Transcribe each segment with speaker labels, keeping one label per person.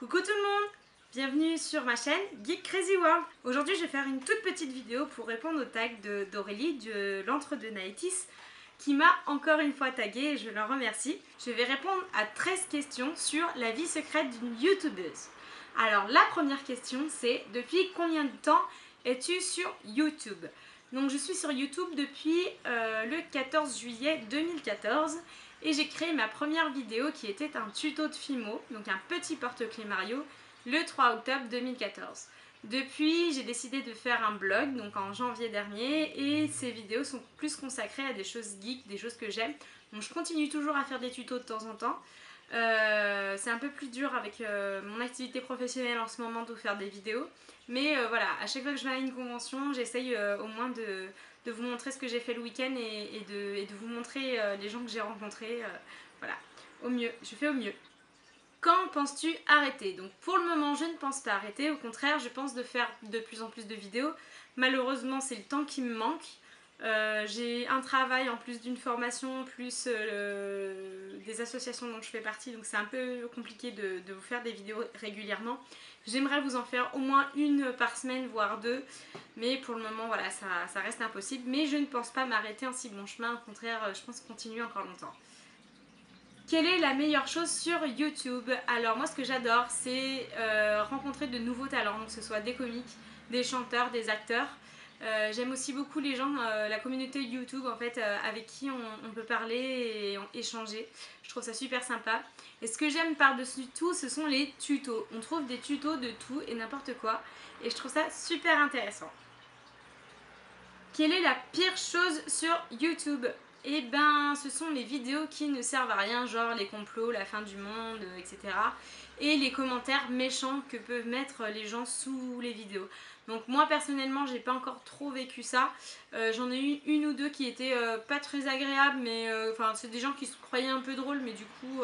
Speaker 1: Coucou tout le monde, bienvenue sur ma chaîne Geek Crazy World. Aujourd'hui je vais faire une toute petite vidéo pour répondre au tag d'Aurélie de l'entre-deux Naïtis qui m'a encore une fois tagué et je l'en remercie. Je vais répondre à 13 questions sur la vie secrète d'une youtubeuse. Alors la première question c'est: depuis combien de temps es-tu sur YouTube? Donc je suis sur YouTube depuis le 14 juillet 2014 et j'ai créé ma première vidéo qui était un tuto de Fimo, donc un petit porte-clés Mario, le 3 octobre 2014. Depuis, j'ai décidé de faire un blog, donc en janvier dernier, et ces vidéos sont plus consacrées à des choses geeks, des choses que j'aime. Donc je continue toujours à faire des tutos de temps en temps. C'est un peu plus dur avec mon activité professionnelle en ce moment de faire des vidéos. Mais voilà, à chaque fois que je vais à une convention, j'essaye au moins de vous montrer ce que j'ai fait le week-end et de vous montrer les gens que j'ai rencontrés. Voilà, au mieux, je fais au mieux. Quand penses-tu arrêter? Donc pour le moment, je ne pense pas arrêter. Au contraire, je pense de faire de plus en plus de vidéos. Malheureusement, c'est le temps qui me manque. J'ai un travail en plus d'une formation, plus des associations dont je fais partie, donc c'est un peu compliqué de vous faire des vidéos régulièrement. J'aimerais vous en faire au moins une par semaine, voire deux, mais pour le moment, voilà, ça reste impossible. Mais je ne pense pas m'arrêter en si bon chemin, au contraire, je pense continuer encore longtemps. Quelle est la meilleure chose sur YouTube? Alors moi ce que j'adore c'est rencontrer de nouveaux talents, donc que ce soit des comiques, des chanteurs, des acteurs. J'aime aussi beaucoup les gens, la communauté YouTube en fait, avec qui on peut parler et échanger. Je trouve ça super sympa. Et ce que j'aime par-dessus tout, ce sont les tutos. On trouve des tutos de tout et n'importe quoi. Et je trouve ça super intéressant. Quelle est la pire chose sur YouTube? Eh ben, ce sont les vidéos qui ne servent à rien, genre les complots, la fin du monde, etc. Et les commentaires méchants que peuvent mettre les gens sous les vidéos. Donc moi personnellement, j'ai pas encore trop vécu ça. J'en ai eu une ou deux qui étaient pas très agréables, mais enfin c'est des gens qui se croyaient un peu drôles, mais du coup,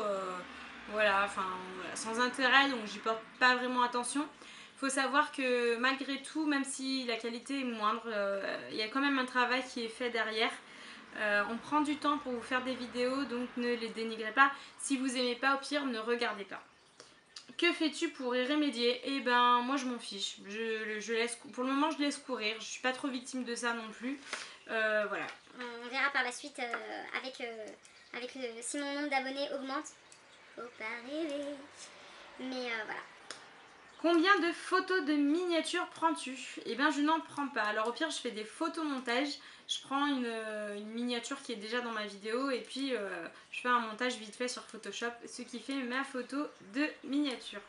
Speaker 1: voilà, enfin voilà, sans intérêt, donc j'y porte pas vraiment attention. Il faut savoir que malgré tout, même si la qualité est moindre, il y a quand même un travail qui est fait derrière. On prend du temps pour vous faire des vidéos, donc ne les dénigrez pas. Si vous aimez pas, au pire, ne regardez pas. Que fais-tu pour y remédier? Eh ben, moi je m'en fiche. Je laisse, pour le moment, je laisse courir. Je suis pas trop victime de ça non plus. Voilà.
Speaker 2: On verra par la suite si mon nombre d'abonnés augmente. Faut pas rêver. Mais voilà.
Speaker 1: Combien de photos de miniatures prends-tu? Eh bien je n'en prends pas. Alors au pire je fais des photomontages. Je prends une miniature qui est déjà dans ma vidéo et puis je fais un montage vite fait sur Photoshop, ce qui fait ma photo de miniature.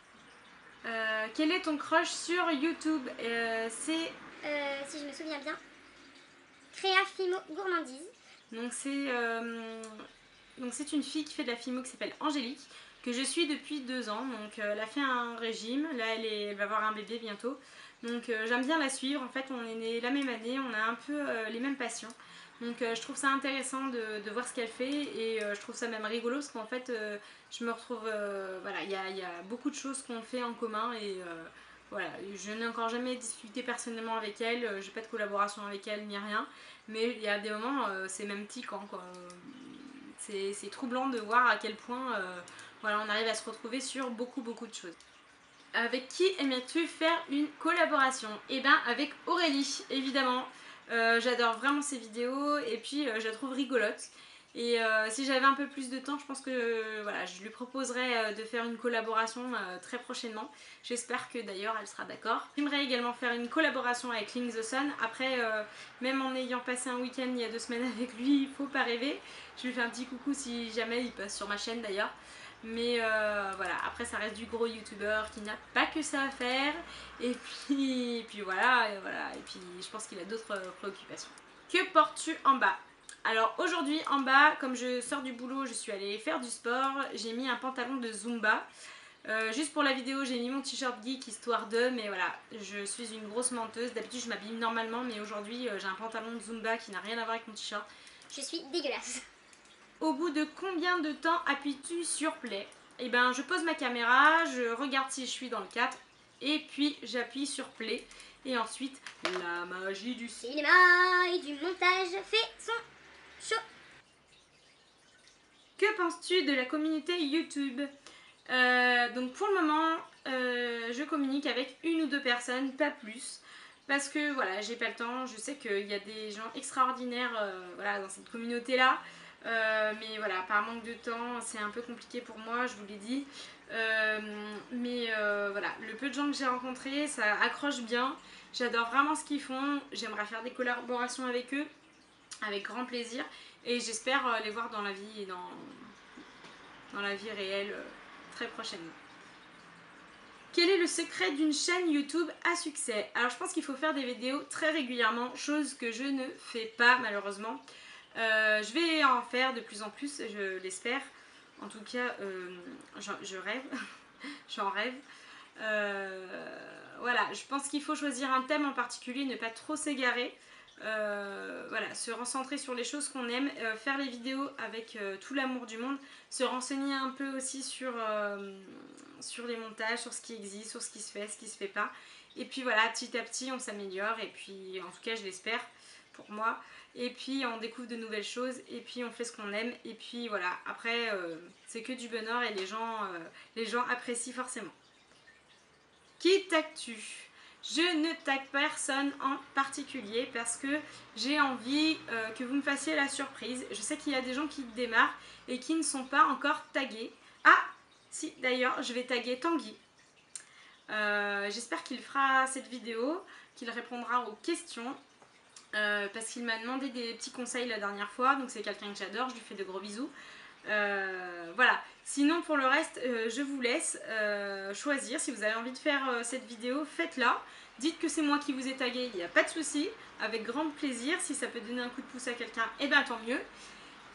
Speaker 1: Quel est ton crush sur YouTube? C'est...
Speaker 2: Si je me souviens bien, Créa Fimo Gourmandise.
Speaker 1: Donc c'est une fille qui fait de la Fimo qui s'appelle Angélique, que je suis depuis 2 ans. Donc elle a fait un régime, là elle va avoir un bébé bientôt. Donc j'aime bien la suivre, en fait on est nés la même année, on a un peu les mêmes passions. Donc je trouve ça intéressant de voir ce qu'elle fait et je trouve ça même rigolo parce qu'en fait je me retrouve, voilà, il y a beaucoup de choses qu'on fait en commun et voilà, je n'ai encore jamais discuté personnellement avec elle, j'ai pas de collaboration avec elle ni rien, mais il y a des moments, c'est même tiquant quoi. C'est troublant de voir à quel point voilà, on arrive à se retrouver sur beaucoup de choses. Avec qui aimerais-tu faire une collaboration? Eh bien avec Aurélie, évidemment. J'adore vraiment ses vidéos et puis je la trouve rigolote. Et si j'avais un peu plus de temps, je pense que voilà, je lui proposerais de faire une collaboration très prochainement. J'espère que d'ailleurs elle sera d'accord. J'aimerais également faire une collaboration avec Link the Sun. Après, même en ayant passé un week-end il y a 2 semaines avec lui, il faut pas rêver. Je lui fais un petit coucou si jamais il passe sur ma chaîne d'ailleurs. Mais voilà, après ça reste du gros youtubeur qui n'a pas que ça à faire. Et puis voilà, et puis je pense qu'il a d'autres préoccupations. Que portes-tu en bas? Alors aujourd'hui en bas, comme je sors du boulot, je suis allée faire du sport, j'ai mis un pantalon de Zumba. Juste pour la vidéo, j'ai mis mon t-shirt geek histoire de, mais voilà, je suis une grosse menteuse. D'habitude je m'habille normalement, mais aujourd'hui j'ai un pantalon de Zumba qui n'a rien à voir avec mon t-shirt.
Speaker 2: Je suis dégueulasse.
Speaker 1: Au bout de combien de temps appuies-tu sur play? Eh ben je pose ma caméra, je regarde si je suis dans le cadre et puis j'appuie sur play et ensuite la magie du
Speaker 2: cinéma et du montage fait son show.
Speaker 1: Que penses-tu de la communauté YouTube? Donc pour le moment je communique avec une ou deux personnes, pas plus. Parce que voilà, j'ai pas le temps, je sais qu'il y a des gens extraordinaires voilà, dans cette communauté-là. Mais voilà, par manque de temps, c'est un peu compliqué pour moi, je vous l'ai dit. Voilà, le peu de gens que j'ai rencontrés, ça accroche bien. J'adore vraiment ce qu'ils font. J'aimerais faire des collaborations avec eux, avec grand plaisir. Et j'espère les voir dans la vie et dans la vie réelle très prochainement. Quel est le secret d'une chaîne YouTube à succès? Alors je pense qu'il faut faire des vidéos très régulièrement, chose que je ne fais pas malheureusement. Je vais en faire de plus en plus, je l'espère. En tout cas, je rêve, j'en rêve. Voilà, je pense qu'il faut choisir un thème en particulier, ne pas trop s'égarer. Voilà, se recentrer sur les choses qu'on aime, faire les vidéos avec tout l'amour du monde, se renseigner un peu aussi sur les montages, sur ce qui existe, sur ce qui se fait pas. Et puis voilà, petit à petit on s'améliore et puis en tout cas je l'espère pour moi. Et puis on découvre de nouvelles choses et puis on fait ce qu'on aime et puis voilà, après c'est que du bonheur et les gens apprécient forcément. Qui tagues-tu? Je ne tague personne en particulier parce que j'ai envie que vous me fassiez la surprise. Je sais qu'il y a des gens qui démarrent et qui ne sont pas encore tagués. Ah, si, d'ailleurs, je vais taguer Tanguy. J'espère qu'il fera cette vidéo, qu'il répondra aux questions. Parce qu'il m'a demandé des petits conseils la dernière fois. Donc c'est quelqu'un que j'adore, je lui fais de gros bisous. Voilà, sinon pour le reste je vous laisse choisir. Si vous avez envie de faire cette vidéo, faites-la, dites que c'est moi qui vous ai tagué, il n'y a pas de souci, avec grand plaisir. Si ça peut donner un coup de pouce à quelqu'un, et ben tant mieux.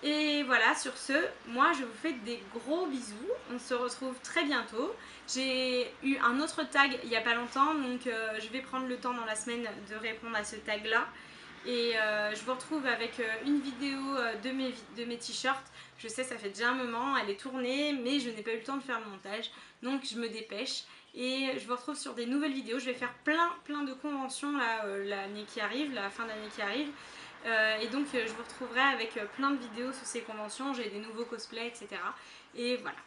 Speaker 1: Et voilà, sur ce, moi je vous fais des gros bisous, on se retrouve très bientôt. J'ai eu un autre tag il n'y a pas longtemps, donc je vais prendre le temps dans la semaine de répondre à ce tag là. Et je vous retrouve avec une vidéo de mes t-shirts. Je sais, ça fait déjà un moment, elle est tournée, mais je n'ai pas eu le temps de faire le montage. Donc je me dépêche. Et je vous retrouve sur des nouvelles vidéos. Je vais faire plein de conventions l'année qui arrive, la fin d'année qui arrive. Et donc je vous retrouverai avec plein de vidéos sur ces conventions. J'ai des nouveaux cosplays, etc. Et voilà.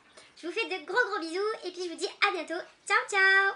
Speaker 2: Je vous fais de gros bisous et puis je vous dis à bientôt. Ciao ciao.